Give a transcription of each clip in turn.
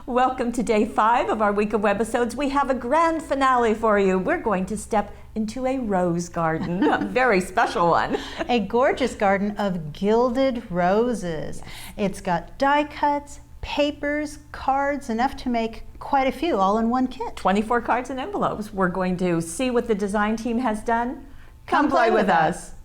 Welcome to day 5 of our week of webisodes. We have a grand finale for you. We're going to step into a rose garden, a very special one. A gorgeous garden of gilded roses. Yes. It's got die cuts, papers, cards, enough to make quite a few all in one kit. 24 cards and envelopes. We're going to see what the design team has done. Come play with us.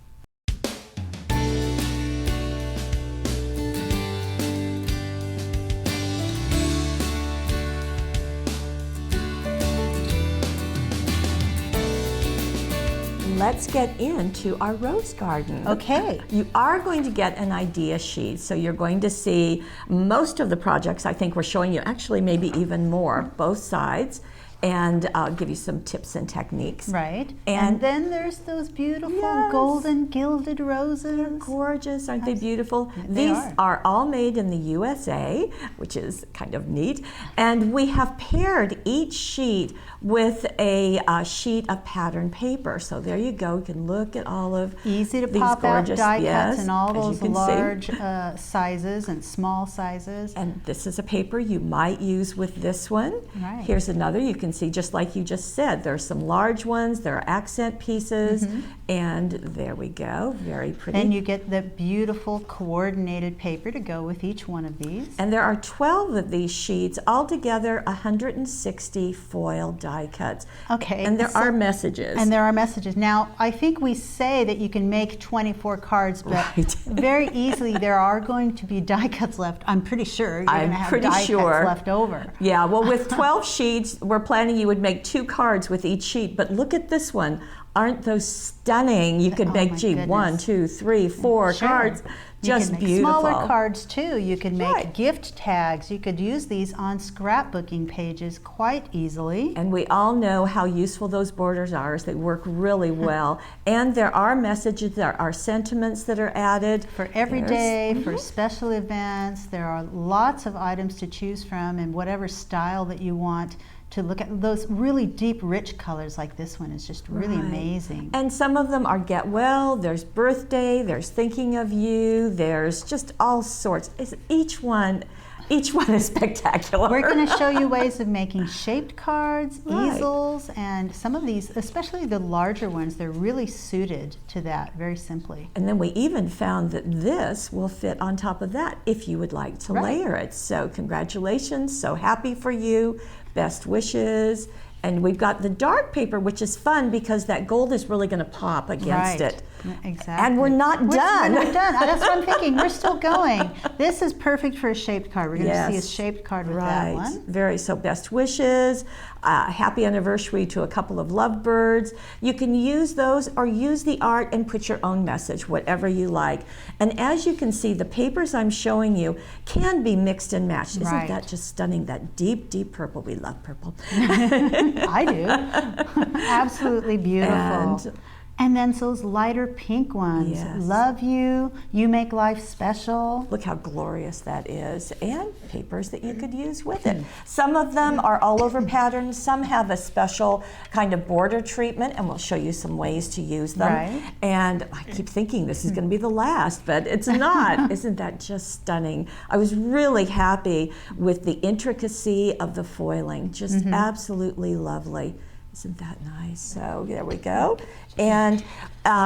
Let's get into our rose garden. Okay. You are going to get an idea sheet, so you're going to see most of the projects I think we're showing you, actually maybe even more, both sides, and I'll give you some tips and techniques. Right. And then there's those beautiful golden gilded roses. They're gorgeous, aren't they beautiful? They These are all made in the USA, which is kind of neat. And we have paired each sheet with a sheet of pattern paper. So there you go. You can look at all of easy to these pop out gorgeous, die cuts in all those large sizes and small sizes. And this is a paper you might use with this one. Right. Here's another. You can see, just like you just said, there's some large ones, there are accent pieces, and there we go, very pretty. And you get the beautiful coordinated paper to go with each one of these. And there are 12 of these sheets, altogether 160 foil die cuts. Okay. And there are messages. And there are messages. Now, I think we say that you can make 24 cards, but very easily there are going to be die cuts left. I'm pretty sure you're going to have die cuts left over. Yeah, well, with 12 sheets, we're planning you would make 2 cards with each sheet, but look at this one. Aren't those stunning? You could make, 1, 2, 3, 4 cards. Just you can make beautiful. Smaller cards too. You can make gift tags. You could use these on scrapbooking pages quite easily. And we all know how useful those borders are. They work really well. And there are messages, there are sentiments that are added. For every day, for special events, there are lots of items to choose from in whatever style that you want to look at. Those really deep, rich colors like this one is just really amazing. And some of them are get well, there's birthday, there's thinking of you, there's just all sorts. Each one is spectacular. We're going to show you ways of making shaped cards, easels, and some of these, especially the larger ones, they're really suited to that very simply. And then we even found that this will fit on top of that if you would like to layer it. So congratulations, so happy for you. Best wishes. And we've got the dark paper, which is fun because that gold is really going to pop against it. Exactly. And we're not done. We're not done. That's what I'm thinking. We're still going. This is perfect for a shaped card. We're going to see a shaped card with that one. So best wishes, happy anniversary to a couple of lovebirds. You can use those or use the art and put your own message, whatever you like. And as you can see, the papers I'm showing you can be mixed and matched. Isn't that just stunning? That deep, deep purple. We love purple. I do. Absolutely beautiful. And then those lighter pink ones. Love you, you make life special. Look how glorious that is. And papers that you could use with it. Some of them are all over patterns. Some have a special kind of border treatment, and we'll show you some ways to use them. And I keep thinking this is going to be the last, but it's not. Isn't that just stunning? I was really happy with the intricacy of the foiling. Just absolutely lovely. Isn't that nice? So there we go. And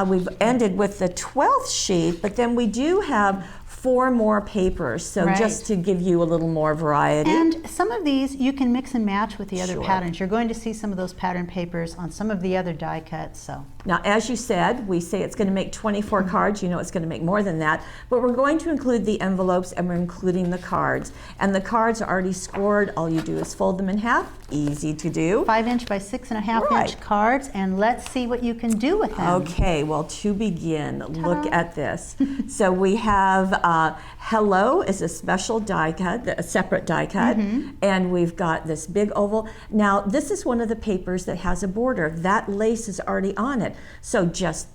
we've ended with the 12th sheet, but then we do have 4 more papers, so just to give you a little more variety. And some of these you can mix and match with the other patterns. You're going to see some of those pattern papers on some of the other die cuts. So now, as you said, we say it's going to make 24 cards. You know it's going to make more than that, but we're going to include the envelopes and we're including the cards. And the cards are already scored. All you do is fold them in half. Easy to do. 5-inch by 6.5-inch cards, and let's see what you can do with them. Okay, well, to begin, look at this. So we have Hello is a special die cut, a separate die cut, and we've got this big oval. Now, this is one of the papers that has a border. That lace is already on it, so just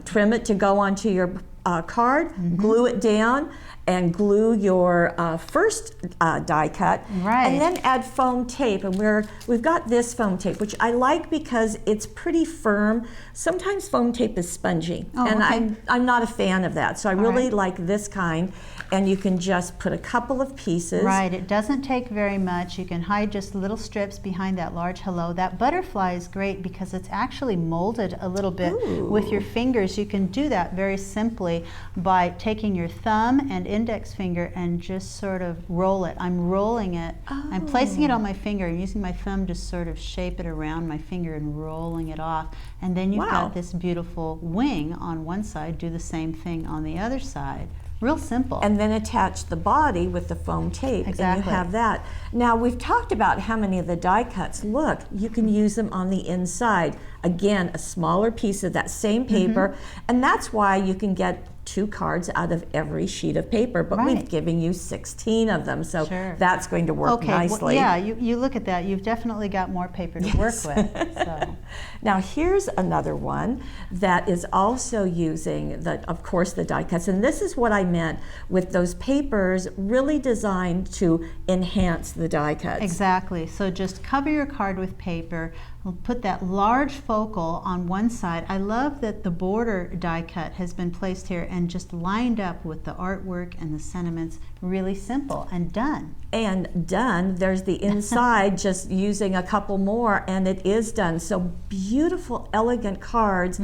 trim it to go onto your card, glue it down, and glue your first die cut, and then add foam tape. And we've got this foam tape, which I like because it's pretty firm. Sometimes foam tape is spongy, and I'm not a fan of that. So I really like this kind. And you can just put a couple of pieces. Right, it doesn't take very much. You can hide just little strips behind that large hello. That butterfly is great because it's actually molded a little bit with your fingers. You can do that very simply by taking your thumb and index finger and just sort of roll it. I'm rolling it. I'm placing it on my finger. I'm using my thumb to sort of shape it around my finger and rolling it off. And then you've got this beautiful wing on one side. Do the same thing on the other side. Real simple. And then attach the body with the foam tape. And you have that. Now, we've talked about how many of the die cuts, look, you can use them on the inside. Again, a smaller piece of that same paper. And that's why you can get 2 cards out of every sheet of paper, but we've given you 16 of them, so that's going to work nicely. Well, yeah, you look at that, you've definitely got more paper to work with. So. Now here's another one that is also using, of course, the die cuts, and this is what I meant with those papers really designed to enhance the die cuts. Exactly, so just cover your card with paper. We'll put that large focal on one side. I love that the border die cut has been placed here and just lined up with the artwork and the sentiments. Really simple and done. And done. There's the inside, just using a couple more, and it is done. So beautiful, elegant cards.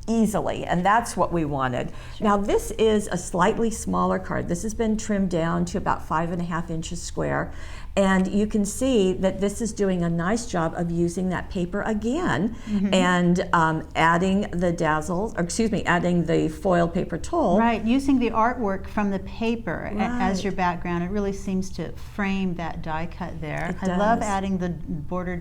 Easily, and that's what we wanted. Now this is a slightly smaller card. This has been trimmed down to about 5.5 inches square, and you can see that this is doing a nice job of using that paper again and adding the dazzles, or excuse me, adding the foil paper tulle. Right, using the artwork from the paper as your background. It really seems to frame that die cut there. I love adding the border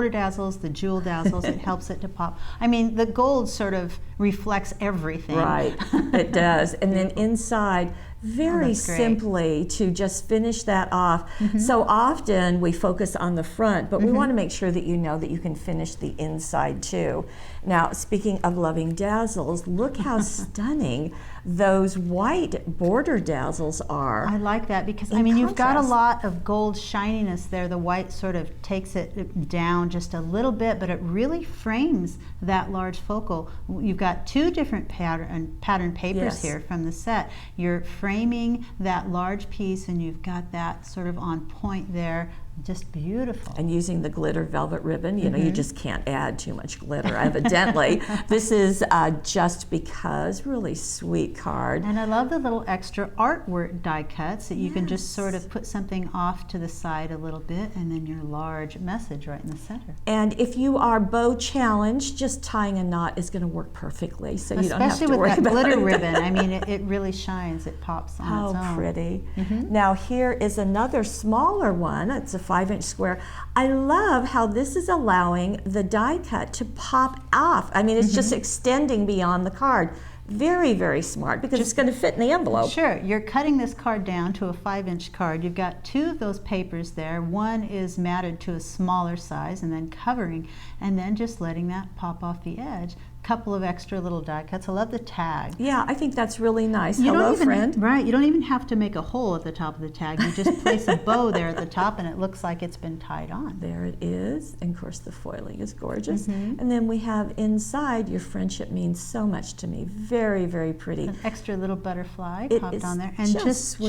dazzles, the jewel dazzles. It helps it to pop. I mean, the gold sort of reflects everything. Right, it does. And then inside, very simply to just finish that off. So often we focus on the front, but we want to make sure that you know that you can finish the inside too. Now, speaking of loving dazzles, look how stunning those white border dazzles are. I like that because, I mean, you've got a lot of gold shininess there. The white sort of takes it down just a little bit, but it really frames that large focal. You've got 2 different pattern papers here from the set. You're framing that large piece, and you've got that sort of on point there. Just beautiful. And using the glitter velvet ribbon, you know, you just can't add too much glitter, evidently. This is Just Because, really sweet card. And I love the little extra artwork die cuts that you can just sort of put something off to the side a little bit, and then your large message right in the center. And if you are bow challenged, just tying a knot is going to work perfectly, so you don't have to worry about it. Especially with that glitter ribbon. I mean, it really shines. It pops on its own. How pretty. Now here is another smaller one. It's a 5-inch square. I love how this is allowing the die cut to pop off. I mean, it's just extending beyond the card. Very, very smart, because it's going to fit in the envelope. Sure. You're cutting this card down to a 5-inch card. You've got 2 of those papers there. One is matted to a smaller size and then covering, and then just letting that pop off the edge. Couple of extra little die cuts. I love the tag. Yeah, I think that's really nice. Hello, friend. Right, you don't even have to make a hole at the top of the tag. You just place a bow there at the top, and it looks like it's been tied on. There it is. And of course, the foiling is gorgeous. And then we have inside, your friendship means so much to me. Very, very pretty. An extra little butterfly popped on there. And just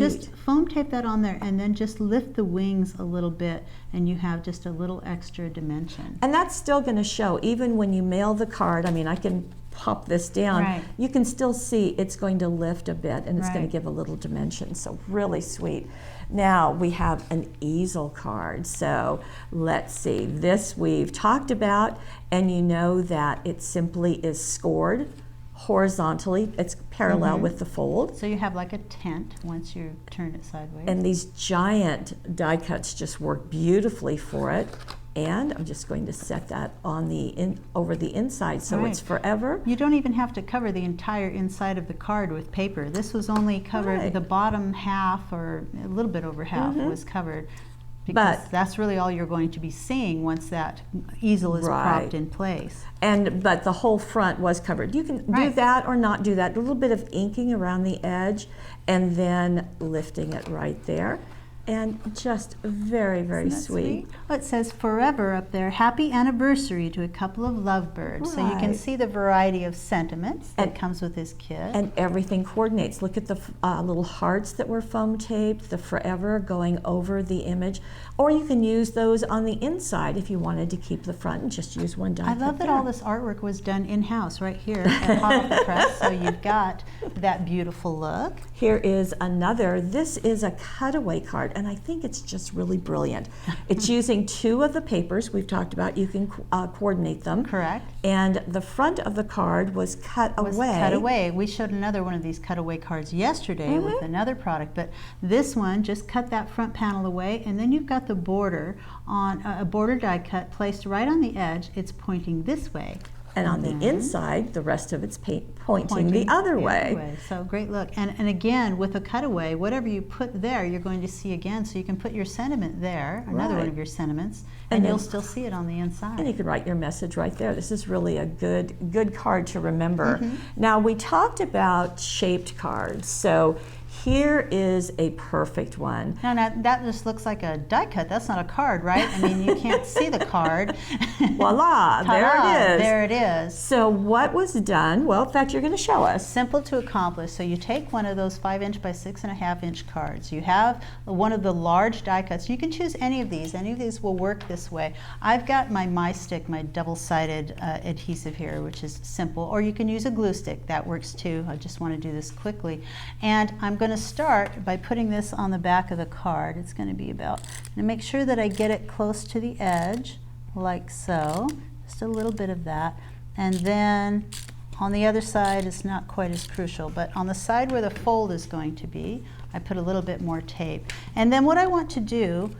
foam tape that on there, and then just lift the wings a little bit, and you have just a little extra dimension. And that's still going to show, even when you mail the card. I mean, I can pop this down. You can still see it's going to lift a bit, and it's going to give a little dimension. So really sweet. Now we have an easel card. So let's see. This we've talked about, and you know that it simply is scored horizontally. It's parallel with the fold. So you have like a tent once you turn it sideways. And these giant die cuts just work beautifully for it. And I'm just going to set that on over the inside, so it's forever. You don't even have to cover the entire inside of the card with paper. This was only covered, the bottom half, or a little bit over half was covered. Because that's really all you're going to be seeing once that easel is propped in place. But the whole front was covered. You can do that or not do that. A little bit of inking around the edge and then lifting it right there. And just very, very sweet. Oh, it says forever up there, happy anniversary to a couple of lovebirds. So you can see the variety of sentiments that comes with this kit. And everything coordinates. Look at the little hearts that were foam taped, the forever going over the image. Or you can use those on the inside if you wanted to keep the front and just use one die. I love that all this artwork was done in-house right here at Hot Off the Press. So you've got that beautiful look. Here is another. This is a cutaway card, and I think it's just really brilliant. It's using 2 of the papers we've talked about. You can coordinate them. Correct. And the front of the card was cut away. We showed another one of these cutaway cards yesterday with another product, but this one just cut that front panel away, and then you've got the border on a border die cut placed right on the edge. It's pointing this way. And on the inside, the rest of it's pointing the other way. So great look. And again, with a cutaway, whatever you put there, you're going to see again. So you can put your sentiment there, another one of your sentiments, and you'll still see it on the inside. And you can write your message right there. This is really a good card to remember. Now, we talked about shaped cards. So here is a perfect one. Now that just looks like a die cut. That's not a card, right? I mean, you can't see the card. Voila, there it is. There it is. So what was done? Well, in fact, you're going to show us. Simple to accomplish. So you take one of those 5" by 6.5" cards. You have one of the large die cuts. You can choose any of these. Any of these will work this way. I've got my stick, my double-sided adhesive here, which is simple. Or you can use a glue stick. That works too. I just want to do this quickly. And I'm going to start by putting this on the back of the card. It's going to be about, and make sure that I get it close to the edge, like so. Just a little bit of that. And then on the other side, it's not quite as crucial, but on the side where the fold is going to be, I put a little bit more tape. And then what I want to do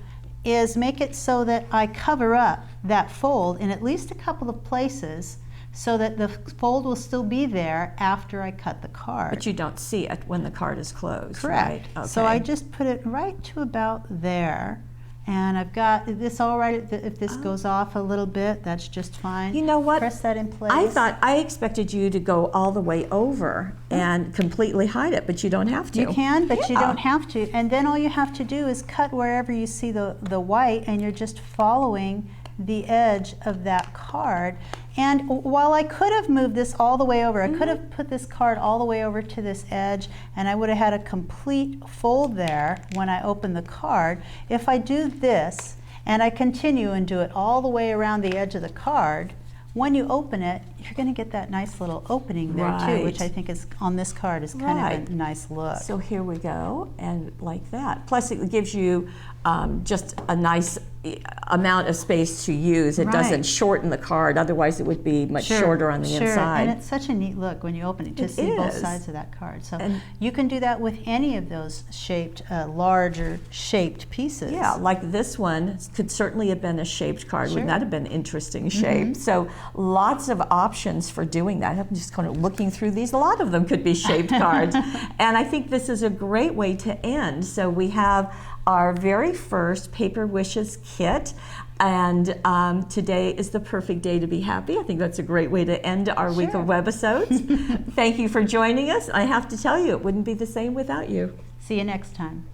is make it so that I cover up that fold in at least a couple of places, so that the fold will still be there after I cut the card. But you don't see it when the card is closed, correct. Right? Okay. So I just put it right to about there. And I've got this all right. If this goes off a little bit, that's just fine. You know what? Press that in place. I expected you to go all the way over and completely hide it, but you don't have to. You can, but you don't have to. And then all you have to do is cut wherever you see the white, and you're just following the edge of that card. And while I could have moved this all the way over, I could have put this card all the way over to this edge, and I would have had a complete fold there when I open the card. If I do this, and I continue and do it all the way around the edge of the card, when you open it, you're going to get that nice little opening there too, which I think is on this card is kind of a nice look. So here we go, and like that. Plus it gives you just a nice amount of space to use. It doesn't shorten the card, otherwise it would be much shorter on the inside. And it's such a neat look when you open it to see both sides of that card. So you can do that with any of those shaped, larger shaped pieces. Yeah, like this one could certainly have been a shaped card. Wouldn't that have been interesting shape? So lots of options for doing that. I'm just kind of looking through these. A lot of them could be shaped cards. And I think this is a great way to end. So we have our very first Paper Wishes kit, and today is the perfect day to be happy. I think that's a great way to end our week of Webisodes. Thank you for joining us. I have to tell you, it wouldn't be the same without you. See you next time.